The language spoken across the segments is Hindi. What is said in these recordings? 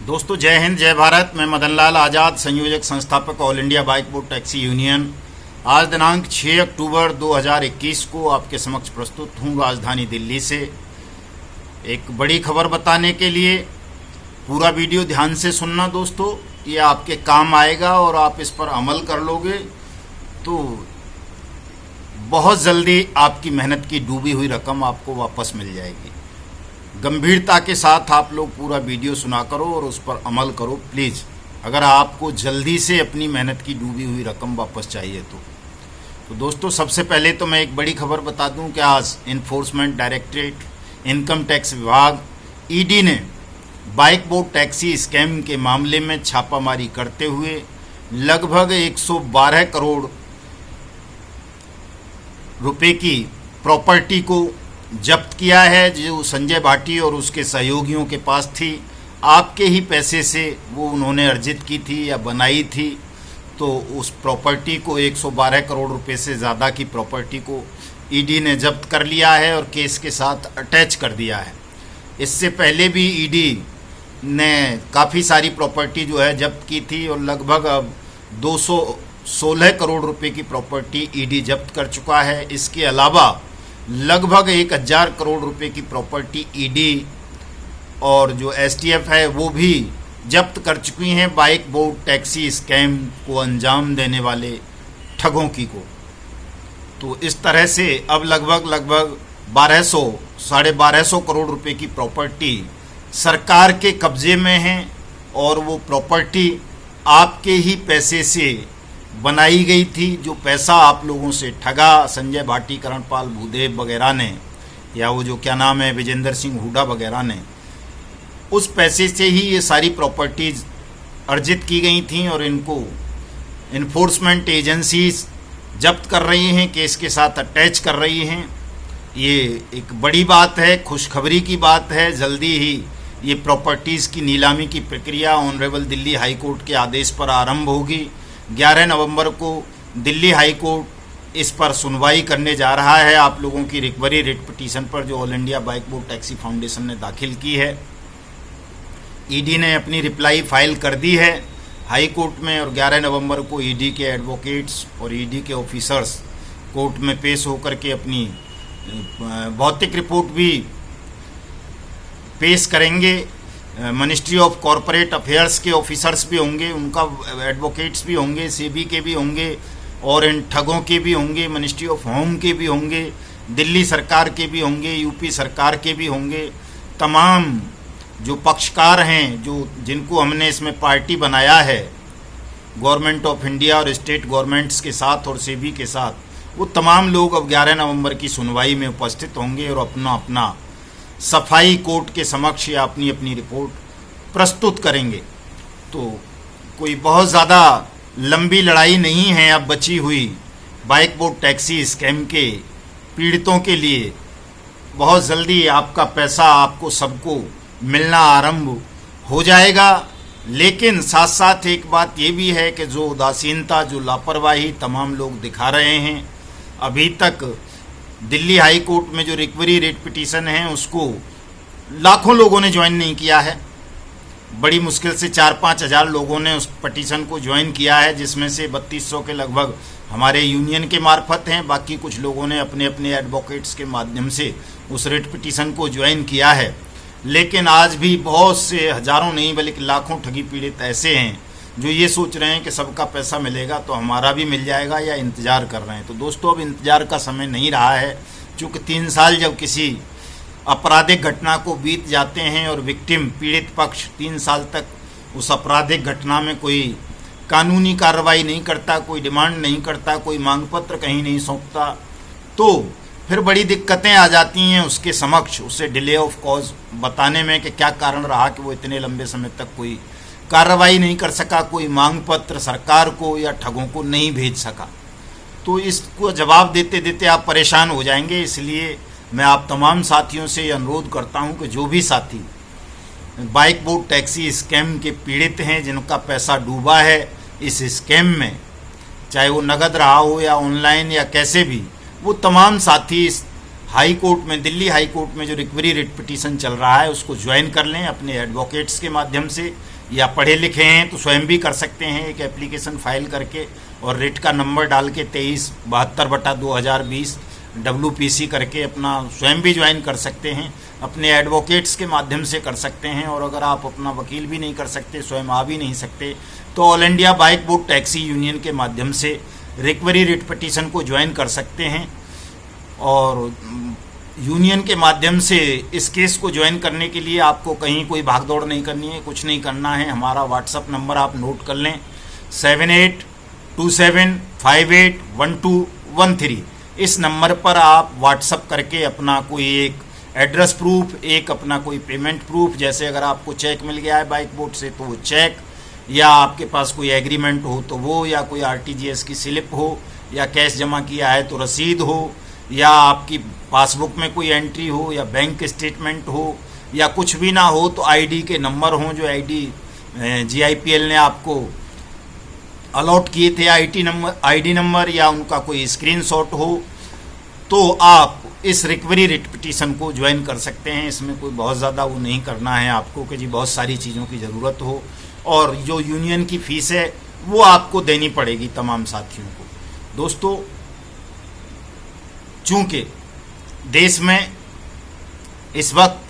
दोस्तों जय हिंद जय भारत। मैं मदन लाल आज़ाद, संयोजक संस्थापक all India bike board taxi union. आज दिनांक 6 अक्टूबर 2021 को आपके समक्ष प्रस्तुत हूँ राजधानी दिल्ली से एक बड़ी खबर बताने के लिए। पूरा वीडियो ध्यान से सुनना दोस्तों, ये आपके काम आएगा और आप इस पर अमल कर लोगे तो बहुत जल्दी आपकी मेहनत की डूबी हुई रकम आपको वापस मिल जाएगी। गंभीरता के साथ आप लोग पूरा वीडियो सुना करो और उस पर अमल करो प्लीज़, अगर आपको जल्दी से अपनी मेहनत की डूबी हुई रकम वापस चाहिए तो दोस्तों सबसे पहले तो मैं एक बड़ी खबर बता दूं कि आज इन्फोर्समेंट डायरेक्टरेट इनकम टैक्स विभाग ईडी ने बाइक बोर्ड टैक्सी स्कैम के मामले में छापामारी करते हुए लगभग 112 करोड़ रुपए की प्रॉपर्टी को जब्त किया है, जो संजय भाटी और उसके सहयोगियों के पास थी। आपके ही पैसे से वो उन्होंने अर्जित की थी या बनाई थी, तो उस प्रॉपर्टी को 112 करोड़ रुपए से ज़्यादा की प्रॉपर्टी को ईडी ने जब्त कर लिया है और केस के साथ अटैच कर दिया है। इससे पहले भी ईडी ने काफ़ी सारी प्रॉपर्टी जो है जब्त की थी और लगभग अब 216 करोड़ रुपए की प्रॉपर्टी ईडी जब्त कर चुका है। इसके अलावा लगभग 1000 करोड़ रुपए की प्रॉपर्टी ईडी और जो एसटीएफ है वो भी जब्त कर चुकी हैं बाइक बोर्ड टैक्सी स्कैम को अंजाम देने वाले ठगों की को। तो इस तरह से अब लगभग 1200-1250 करोड़ रुपए की प्रॉपर्टी सरकार के कब्जे में है और वो प्रॉपर्टी आपके ही पैसे से बनाई गई थी। जो पैसा आप लोगों से ठगा संजय भाटी, करणपाल भूदेव वगैरह ने, या वो जो क्या नाम है विजेंद्र सिंह हुड्डा वगैरह ने, उस पैसे से ही ये सारी प्रॉपर्टीज अर्जित की गई थी और इनको इन्फोर्समेंट एजेंसीज जब्त कर रही हैं, केस के साथ अटैच कर रही हैं। ये एक बड़ी बात है, खुशखबरी की बात है। जल्दी ही ये प्रॉपर्टीज़ की नीलामी की प्रक्रिया ऑनरेबल दिल्ली हाई कोर्ट के आदेश पर आरंभ होगी। 11 नवंबर को दिल्ली हाई कोर्ट इस पर सुनवाई करने जा रहा है आप लोगों की रिकवरी रिट पिटीशन पर, जो all India bike board taxi foundation ने दाखिल की है। ईडी ने अपनी रिप्लाई फाइल कर दी है हाई कोर्ट में और 11 नवंबर को ईडी के एडवोकेट्स और ईडी के ऑफिसर्स कोर्ट में पेश होकर के अपनी भौतिक रिपोर्ट भी पेश करेंगे। मिनिस्ट्री ऑफ कॉरपोरेट अफेयर्स के ऑफिसर्स भी होंगे, उनका एडवोकेट्स भी होंगे, सेबी के भी होंगे और इन ठगों के भी होंगे, मिनिस्ट्री ऑफ होम के भी होंगे, दिल्ली सरकार के भी होंगे, यूपी सरकार के भी होंगे। तमाम जो पक्षकार हैं, जो जिनको हमने इसमें पार्टी बनाया है गवर्नमेंट ऑफ इंडिया और स्टेट गवर्नमेंट्स के साथ और सेबी के साथ, वो तमाम लोग अब 11 नवंबर की सुनवाई में उपस्थित होंगे और अपना अपना सफाई कोर्ट के समक्ष या अपनी अपनी रिपोर्ट प्रस्तुत करेंगे। तो कोई बहुत ज़्यादा लंबी लड़ाई नहीं है अब बची हुई बाइक बोर्ड टैक्सी स्कैम के पीड़ितों के लिए। बहुत जल्दी आपका पैसा आपको सबको मिलना आरंभ हो जाएगा। लेकिन साथ साथ एक बात ये भी है कि जो उदासीनता, जो लापरवाही तमाम लोग दिखा रहे हैं, अभी तक दिल्ली हाई कोर्ट में जो रिकवरी रेट पिटीशन है उसको लाखों लोगों ने ज्वाइन नहीं किया है। बड़ी मुश्किल से 4-5 हज़ार लोगों ने उस पिटीशन को ज्वाइन किया है, जिसमें से 3200 के लगभग हमारे यूनियन के मार्फत हैं। बाकी कुछ लोगों ने अपने अपने एडवोकेट्स के माध्यम से उस रेट पिटीशन को ज्वाइन किया है। लेकिन आज भी बहुत से हज़ारों नहीं बल्कि लाखों ठगी पीड़ित ऐसे हैं जो ये सोच रहे हैं कि सबका पैसा मिलेगा तो हमारा भी मिल जाएगा, या इंतज़ार कर रहे हैं। तो दोस्तों अब इंतज़ार का समय नहीं रहा है, क्योंकि 3 साल जब किसी आपराधिक घटना को बीत जाते हैं और विक्टिम पीड़ित पक्ष 3 साल तक उस आपराधिक घटना में कोई कानूनी कार्रवाई नहीं करता, कोई डिमांड नहीं करता, कोई मांग पत्र कहीं नहीं सौंपता, तो फिर बड़ी दिक्कतें आ जाती हैं उसके समक्ष, उसे डिले ऑफ कॉज बताने में कि क्या कारण रहा कि वो इतने लंबे समय तक कोई कार्रवाई नहीं कर सका, कोई मांग पत्र सरकार को या ठगों को नहीं भेज सका। तो इसको जवाब देते देते आप परेशान हो जाएंगे। इसलिए मैं आप तमाम साथियों से ये अनुरोध करता हूं कि जो भी साथी बाइक बोर्ड टैक्सी स्कैम के पीड़ित हैं, जिनका पैसा डूबा है इस स्कैम में, चाहे वो नगद रहा हो या ऑनलाइन या कैसे भी, वो तमाम साथी इस हाई कोर्ट में, दिल्ली हाई कोर्ट में जो रिकवरी रिट पिटीशन चल रहा है उसको ज्वाइन कर लें अपने एडवोकेट्स के माध्यम से, या पढ़े लिखे हैं तो स्वयं भी कर सकते हैं एक एप्लीकेशन फाइल करके और रिट का नंबर डाल के 2372/2020 WPC करके अपना स्वयं भी ज्वाइन कर सकते हैं, अपने एडवोकेट्स के माध्यम से कर सकते हैं। और अगर आप अपना वकील भी नहीं कर सकते, स्वयं आ भी नहीं सकते, तो all India bike board taxi union के माध्यम से रिकवरी रिट पिटीशन को ज्वाइन कर सकते हैं। और यूनियन के माध्यम से इस केस को ज्वाइन करने के लिए आपको कहीं कोई भागदौड़ नहीं करनी है, कुछ नहीं करना है। हमारा व्हाट्सअप नंबर आप नोट कर लें 7827581213। इस नंबर पर आप व्हाट्सअप करके अपना कोई एक एड्रेस प्रूफ, एक अपना कोई पेमेंट प्रूफ, जैसे अगर आपको चेक मिल गया है बाइक बोर्ड से तो वो चेक, या आपके पास कोई एग्रीमेंट हो तो वो, या कोई RTGS की स्लिप हो, या कैश जमा किया है तो रसीद हो, या आपकी पासबुक में कोई एंट्री हो, या बैंक स्टेटमेंट हो, या कुछ भी ना हो तो ID के नंबर हों जो GIPL ने आपको अलॉट किए थे ID नंबर, या उनका कोई स्क्रीनशॉट हो, तो आप इस रिकवरी रिट पिटीशन को ज्वाइन कर सकते हैं। इसमें कोई बहुत ज़्यादा वो नहीं करना है आपको कि जी बहुत सारी चीज़ों की ज़रूरत हो, और जो यूनियन की फ़ीस है वो आपको देनी पड़ेगी तमाम साथियों को। दोस्तों, चूँकि देश में इस वक्त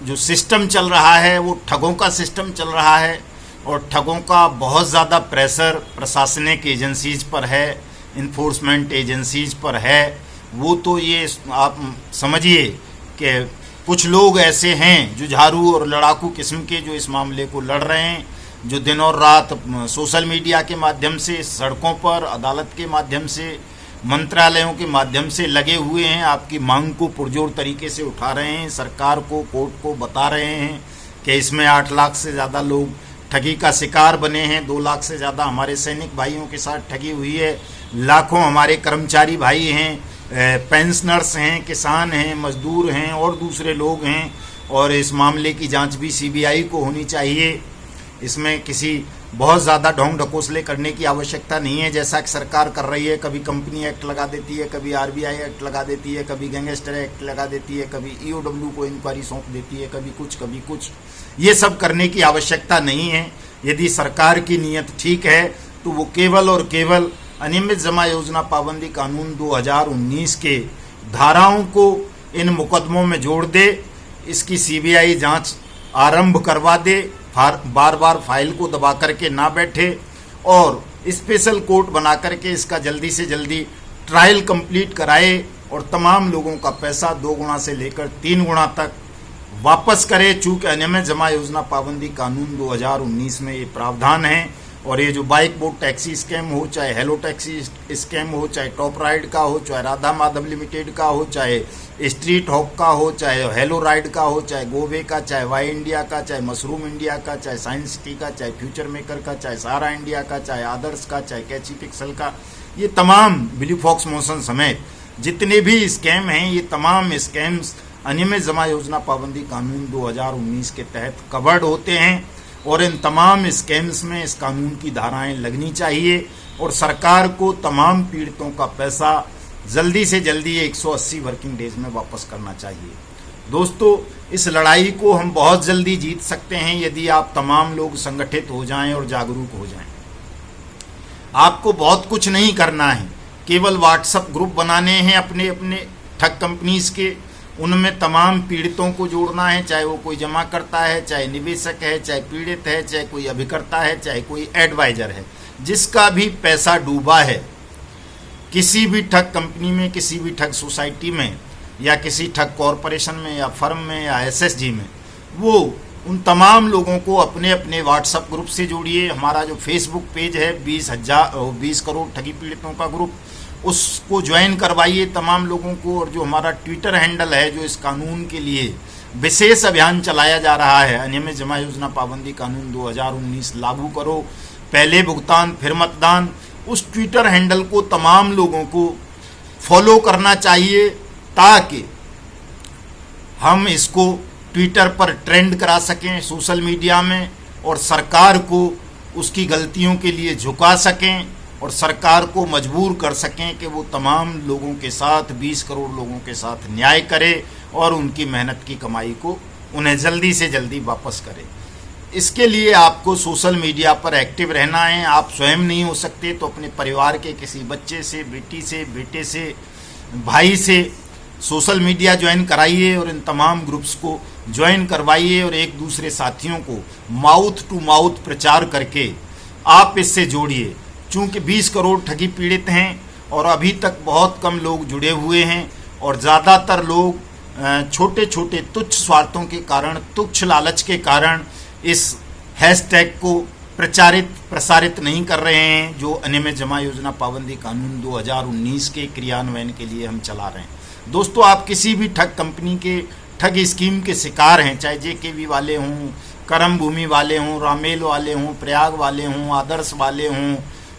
जो सिस्टम चल रहा है वो ठगों का सिस्टम चल रहा है, और ठगों का बहुत ज़्यादा प्रेशर प्रशासनिक एजेंसीज पर है, इन्फोर्समेंट एजेंसीज पर है। वो तो ये आप समझिए कि कुछ लोग ऐसे हैं जुझारू और लड़ाकू किस्म के जो इस मामले को लड़ रहे हैं, जो दिन और रात सोशल मीडिया के माध्यम से, सड़कों पर, अदालत के माध्यम से, मंत्रालयों के माध्यम से लगे हुए हैं, आपकी मांग को पुरजोर तरीके से उठा रहे हैं, सरकार को, कोर्ट को बता रहे हैं कि इसमें 8 लाख से ज़्यादा लोग ठगी का शिकार बने हैं, 2 लाख से ज़्यादा हमारे सैनिक भाइयों के साथ ठगी हुई है, लाखों हमारे कर्मचारी भाई हैं, पेंशनर्स हैं, किसान हैं, मजदूर हैं और दूसरे लोग हैं। और इस मामले की जांच भी CBI को होनी चाहिए। इसमें किसी बहुत ज़्यादा ढोंग ढकोसले करने की आवश्यकता नहीं है, जैसा कि सरकार कर रही है। कभी कंपनी एक्ट लगा देती है, कभी RBI एक्ट लगा देती है, कभी गैंगस्टर एक्ट लगा देती है, कभी EOW को इंक्वायरी सौंप देती है, कभी कुछ कभी कुछ। ये सब करने की आवश्यकता नहीं है। यदि सरकार की नीयत ठीक है तो वो केवल और केवल अनियमित जमा योजना पाबंदी कानून 2019 के धाराओं को इन मुकदमों में जोड़ दे, इसकी CBI जांच आरंभ करवा दे, बार बार फाइल को दबा करके ना बैठे, और स्पेशल कोर्ट बना करके इसका जल्दी से जल्दी ट्रायल कंप्लीट कराए, और तमाम लोगों का पैसा 2 गुना से लेकर 3 गुना तक वापस करे। चूँकि अनियमित जमा योजना पाबंदी कानून 2019 में ये प्रावधान है। और ये जो बाइक बोर्ड टैक्सी स्कैम हो, चाहे हेलो टैक्सी स्कैम हो, चाहे टॉप राइड का हो, चाहे राधा माधव लिमिटेड का हो, चाहे स्ट्रीट हॉक का हो, चाहे हेलो राइड का हो, चाहे गोवे का, चाहे वाई इंडिया का, चाहे मशरूम इंडिया का, चाहे साइंस सिटी का, चाहे फ्यूचर मेकर का, चाहे सहारा इंडिया का, चाहे आदर्श का, चाहे कैची पिक्सल का, ये तमाम ब्लू फॉक्स मोशन समेत जितने भी स्कैम हैं, ये तमाम स्कैम्स अनियमित जमा योजना पाबंदी कानून 2019 के तहत कवर्ड होते हैं। और इन तमाम स्कैम्स में इस कानून की धाराएं लगनी चाहिए, और सरकार को तमाम पीड़ितों का पैसा जल्दी से जल्दी 180 वर्किंग डेज में वापस करना चाहिए। दोस्तों, इस लड़ाई को हम बहुत जल्दी जीत सकते हैं यदि आप तमाम लोग संगठित हो जाएं और जागरूक हो जाएं। आपको बहुत कुछ नहीं करना है, केवल व्हाट्सएप ग्रुप बनाने हैं अपने अपने ठग कंपनीज के, उनमें तमाम पीड़ितों को जोड़ना है, चाहे वो कोई जमा करता है, चाहे निवेशक है, चाहे पीड़ित है, चाहे कोई अभिकर्ता है, चाहे कोई एडवाइजर है, जिसका भी पैसा डूबा है किसी भी ठग कंपनी में, किसी भी ठग सोसाइटी में, या किसी ठग कॉरपोरेशन में, या फर्म में, या SSG में, वो उन तमाम लोगों को अपने अपने व्हाट्सएप ग्रुप से जोड़िए। हमारा जो फेसबुक पेज है 20 करोड़ ठगी पीड़ितों का ग्रुप, उसको ज्वाइन करवाइए तमाम लोगों को। और जो हमारा ट्विटर हैंडल है, जो इस कानून के लिए विशेष अभियान चलाया जा रहा है, अनियमित जमा योजना पाबंदी कानून 2019 लागू करो, पहले भुगतान फिर मतदान, उस ट्विटर हैंडल को तमाम लोगों को फॉलो करना चाहिए, ताकि हम इसको ट्विटर पर ट्रेंड करा सकें सोशल मीडिया में, और सरकार को उसकी गलतियों के लिए झुका सकें, और सरकार को मजबूर कर सकें कि वो तमाम लोगों के साथ 20 करोड़ लोगों के साथ न्याय करे और उनकी मेहनत की कमाई को उन्हें जल्दी से जल्दी वापस करे। इसके लिए आपको सोशल मीडिया पर एक्टिव रहना है। आप स्वयं नहीं हो सकते तो अपने परिवार के किसी बच्चे से, बेटी से, बेटे से, भाई से सोशल मीडिया ज्वाइन कराइए और इन तमाम ग्रुप्स को ज्वाइन करवाइए और एक दूसरे साथियों को माउथ टू माउथ प्रचार करके आप इससे जोड़िए। चूँकि 20 करोड़ ठगी पीड़ित हैं और अभी तक बहुत कम लोग जुड़े हुए हैं और ज़्यादातर लोग छोटे छोटे तुच्छ स्वार्थों के कारण, तुच्छ लालच के कारण इस हैशटैग को प्रसारित नहीं कर रहे हैं जो अनियमित जमा योजना पाबंदी कानून 2019 के क्रियान्वयन के लिए हम चला रहे हैं। दोस्तों, आप किसी भी ठग कंपनी के ठग स्कीम के शिकार हैं, चाहे जेकेवी वाले हों, करम भूमि वाले हों, रामेल वाले हों, प्रयाग वाले हों, आदर्श वाले हों,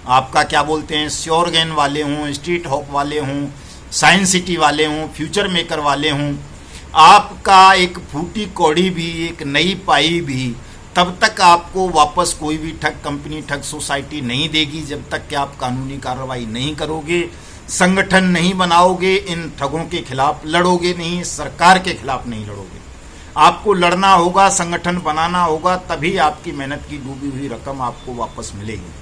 आपका क्या बोलते हैं श्योरगेन वाले हों, स्ट्रीट हॉप वाले हों, साइंस सिटी वाले हों, फ्यूचर मेकर वाले हों, आपका एक फूटी कौड़ी भी, एक नई पाई भी तब तक आपको वापस कोई भी ठग कंपनी, ठग सोसाइटी नहीं देगी जब तक कि आप कानूनी कार्रवाई नहीं करोगे, संगठन नहीं बनाओगे, इन ठगों के खिलाफ लड़ोगे नहीं, सरकार के खिलाफ नहीं लड़ोगे। आपको लड़ना होगा, संगठन बनाना होगा, तभी आपकी मेहनत की डूबी हुई रकम आपको वापस मिलेगी।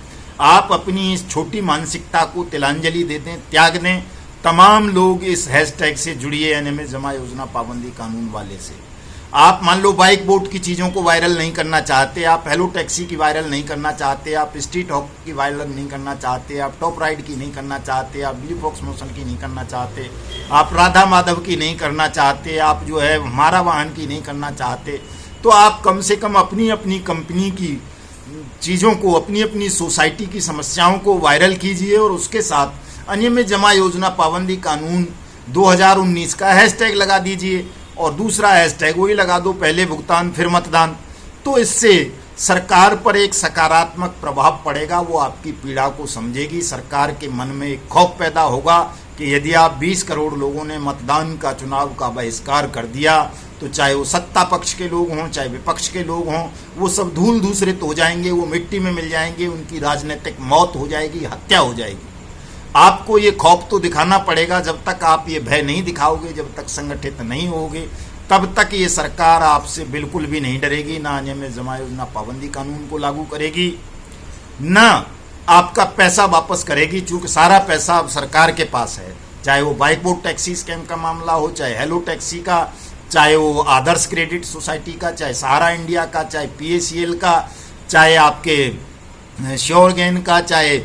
आप अपनी इस छोटी मानसिकता को तिलांजलि दे दें, त्याग दें। तमाम लोग इस हैशटैग से जुड़िए, अनियमित जमा योजना पाबंदी कानून वाले से। आप मान लो बाइक बोट की चीज़ों को वायरल नहीं करना चाहते, आप हेलो टैक्सी की वायरल नहीं करना चाहते, आप स्ट्रीट हॉप की वायरल नहीं करना चाहते, आप टॉप राइड की नहीं करना चाहते, आप ब्लू फॉक्स मोशन की नहीं करना चाहते, आप राधा माधव की नहीं करना चाहते, आप जो है हमारा वाहन की नहीं करना चाहते, तो आप कम से कम अपनी अपनी कंपनी की चीज़ों को, अपनी अपनी सोसाइटी की समस्याओं को वायरल कीजिए और उसके साथ अनियमित जमा योजना पाबंदी कानून 2019 का हैशटैग लगा दीजिए और दूसरा हैशटैग वही लगा दो, पहले भुगतान फिर मतदान। तो इससे सरकार पर एक सकारात्मक प्रभाव पड़ेगा, वो आपकी पीड़ा को समझेगी। सरकार के मन में एक खौफ पैदा होगा कि यदि आप 20 करोड़ लोगों ने मतदान का, चुनाव का बहिष्कार कर दिया तो चाहे वो सत्ता पक्ष के लोग हों, चाहे विपक्ष के लोग हों, वो सब धूल धूसरित हो जाएंगे, वो मिट्टी में मिल जाएंगे, उनकी राजनीतिक मौत हो जाएगी, हत्या हो जाएगी। आपको ये खौफ तो दिखाना पड़ेगा। जब तक आप ये भय नहीं दिखाओगे, जब तक संगठित नहीं होगे, तब तक ये सरकार आपसे बिल्कुल भी नहीं डरेगी, ना अनियमित जमा योजना पाबंदी कानून को लागू करेगी, ना आपका पैसा वापस करेगी, चूंकि सारा पैसा अब सरकार के पास है। चाहे वो बाइक बोट टैक्सी स्कैम का मामला हो, चाहे हेलो टैक्सी का, चाहे वो आदर्श क्रेडिट सोसाइटी का, चाहे सहारा इंडिया का, चाहे PACL का, चाहे आपके श्योरगेन का, चाहे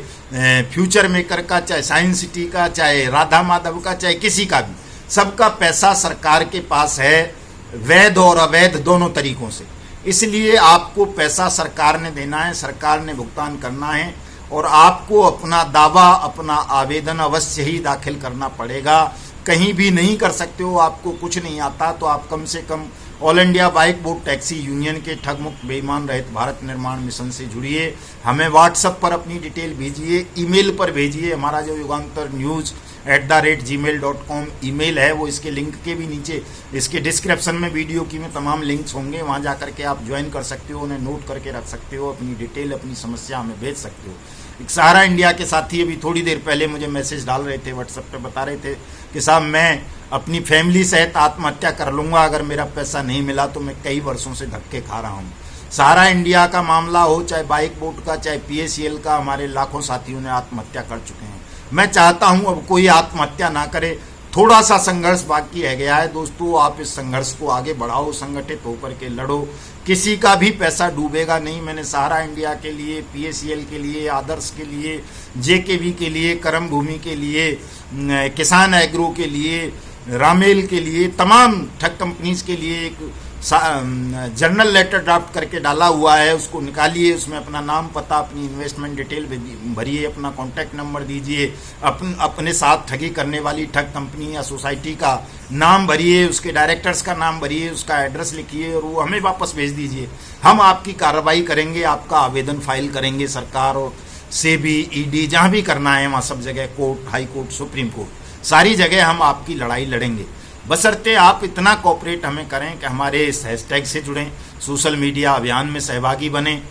फ्यूचर मेकर का, चाहे साइंस सिटी का, चाहे राधा माधव का, चाहे किसी का भी, सबका पैसा सरकार के पास है, वैध और अवैध दोनों तरीकों से। इसलिए आपको पैसा सरकार ने देना है, सरकार ने भुगतान करना है और आपको अपना दावा, अपना आवेदन अवश्य ही दाखिल करना पड़ेगा। कहीं भी नहीं कर सकते हो, आपको कुछ नहीं आता, तो आप कम से come all India bike boat taxi union के ठग मुक्त बेईमान रहित भारत निर्माण मिशन से जुड़िए। हमें व्हाट्सएप पर अपनी डिटेल भेजिए, ईमेल पर भेजिए। हमारा जो yugantarnews@gmail.com ईमेल है, वो इसके लिंक के भी नीचे, इसके डिस्क्रिप्शन में वीडियो की में तमाम लिंक्स होंगे, वहाँ जा करके आप ज्वाइन कर सकते हो, उन्हें नोट करके रख सकते हो, अपनी डिटेल, अपनी समस्या हमें भेज सकते हो। एक सहारा इंडिया के साथी अभी थोड़ी देर पहले मुझे मैसेज डाल रहे थे, व्हाट्सएप पे बता रहे थे कि साहब मैं अपनी फैमिली सहित आत्महत्या कर लूँगा अगर मेरा पैसा नहीं मिला, तो मैं कई वर्षों से धक्के खा रहा हूँ। सहारा इंडिया का मामला हो, चाहे बाइक बोट का, चाहे PACL का, हमारे लाखों साथियों ने आत्महत्या कर चुके हैं। मैं चाहता हूँ अब कोई आत्महत्या ना करे, थोड़ा सा संघर्ष बाकी रह गया है। दोस्तों, आप इस संघर्ष को आगे बढ़ाओ, संगठित होकर के लड़ो, किसी का भी पैसा डूबेगा नहीं। मैंने सहारा इंडिया के लिए, PACL के लिए, आदर्श के लिए, JKV के लिए, करम भूमि के लिए, किसान एग्रो के लिए, रामेल के लिए, तमाम ठग कंपनीज के लिए एक जर्नल लेटर ड्राफ्ट करके डाला हुआ है। उसको निकालिए, उसमें अपना नाम, पता, अपनी इन्वेस्टमेंट डिटेल भरिए, अपना कॉन्टैक्ट नंबर दीजिए, अपने साथ ठगी करने वाली ठग कंपनी या सोसाइटी का नाम भरिए, उसके डायरेक्टर्स का नाम भरिए, उसका एड्रेस लिखिए और वो हमें वापस भेज दीजिए। हम आपकी कार्रवाई करेंगे, आपका आवेदन फाइल करेंगे सरकार और SEBI, ED, जहाँ भी करना है वहाँ सब जगह, court, high court, supreme court, सारी जगह हम आपकी लड़ाई लड़ेंगे, बशर्ते आप इतना कोऑपरेट हमें करें कि हमारे इस हैशटैग से जुड़ें, सोशल मीडिया अभियान में सहभागी बने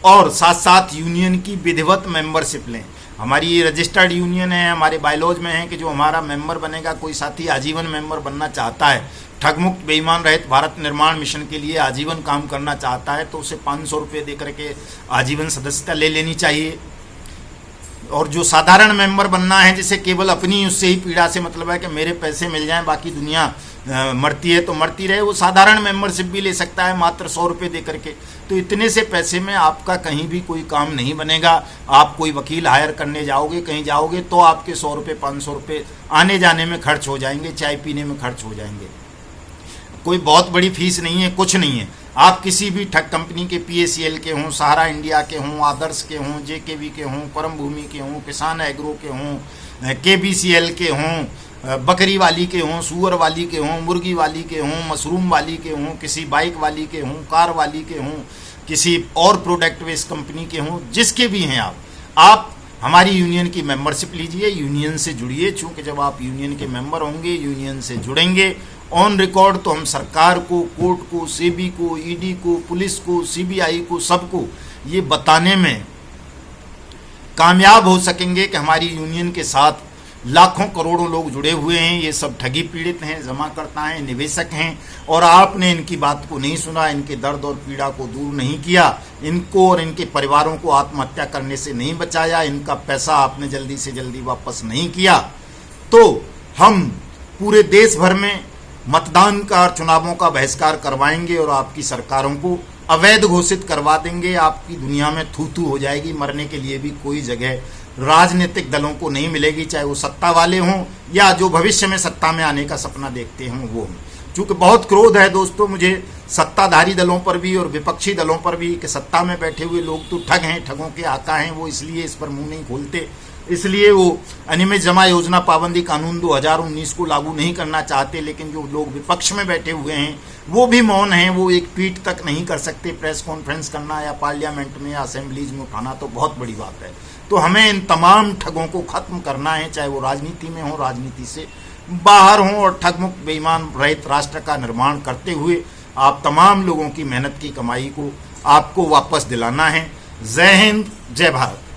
और साथ साथ यूनियन की विधिवत मेंबरशिप लें। हमारी ये रजिस्टर्ड यूनियन है, हमारे बायलॉज में है कि जो हमारा मेंबर बनेगा, कोई साथी आजीवन मेंबर बनना चाहता है, ठगमुक्त बेईमान रहित भारत निर्माण मिशन के लिए आजीवन काम करना चाहता है, तो उसे 500 रुपये दे करके आजीवन सदस्यता ले लेनी चाहिए। और जो साधारण मेंबर बनना है, जिसे केवल अपनी उससे ही पीड़ा से मतलब है कि मेरे पैसे मिल जाएं, बाकी दुनिया मरती है तो मरती रहे, वो साधारण मेंबरशिप भी ले सकता है मात्र 100 रुपये दे करके। तो इतने से पैसे में आपका कहीं भी कोई काम नहीं बनेगा। आप कोई वकील हायर करने जाओगे, कहीं जाओगे, तो आपके 100 रुपये 500 रुपये आने जाने में खर्च हो जाएंगे, चाय पीने में खर्च हो जाएंगे। कोई बहुत बड़ी फीस नहीं है, कुछ नहीं है। आप किसी भी ठग कंपनी के PACL के हों, सहारा इंडिया के हों, आदर्श के हों, JKV के हों, परम भूमि के हों, किसान एग्रो के हों, KBCL के हों, बकरी वाली के हों, सुअर वाली के हों, मुर्गी वाली के हों, मशरूम वाली के हों, किसी बाइक वाली के हों, कार वाली के हों, किसी और प्रोडक्ट बेस्ड कंपनी के हों, जिसके भी हैं आप हमारी यूनियन की मेंबरशिप लीजिए, यूनियन से जुड़िए। चूँकि जब आप यूनियन के मेंबर होंगे, यूनियन से जुड़ेंगे ऑन रिकॉर्ड, तो हम सरकार को, कोर्ट को, SEBI को, ED को, पुलिस को, CBI को, सबको ये बताने में कामयाब हो सकेंगे कि हमारी यूनियन के साथ लाखों करोड़ों लोग जुड़े हुए हैं। ये सब ठगी पीड़ित हैं, जमाकर्ता हैं, निवेशक हैं, और आपने इनकी बात को नहीं सुना, इनके दर्द और पीड़ा को दूर नहीं किया, इनको और इनके परिवारों को आत्महत्या करने से नहीं बचाया, इनका पैसा आपने जल्दी से जल्दी वापस नहीं किया, तो हम पूरे देश भर में मतदान का और चुनावों का बहिष्कार करवाएंगे और आपकी सरकारों को अवैध घोषित करवा देंगे। आपकी दुनिया में थू थू हो जाएगी, मरने के लिए भी कोई जगह राजनीतिक दलों को नहीं मिलेगी, चाहे वो सत्ता वाले हों या जो भविष्य में सत्ता में आने का सपना देखते हों वो। चूँकि बहुत क्रोध है दोस्तों मुझे सत्ताधारी दलों पर भी और विपक्षी दलों पर भी कि सत्ता में बैठे हुए लोग तो ठग हैं, ठगों के आका हैं, वो इसलिए इस पर मुंह नहीं खोलते, इसलिए वो अनियमित जमा योजना पाबंदी कानून 2019 को लागू नहीं करना चाहते। लेकिन जो लोग विपक्ष में बैठे हुए हैं वो भी मौन हैं, वो एक ट्वीट तक नहीं कर सकते। प्रेस कॉन्फ्रेंस करना या पार्लियामेंट में या असेंबलीज में उठाना तो बहुत बड़ी बात है। तो हमें इन तमाम ठगों को खत्म करना है, चाहे वो राजनीति में हो, राजनीति से बाहर हों, और ठगमुक्त बेईमान रहित राष्ट्र का निर्माण करते हुए आप तमाम लोगों की मेहनत की कमाई को आपको वापस दिलाना है। जय हिंद, जय भारत।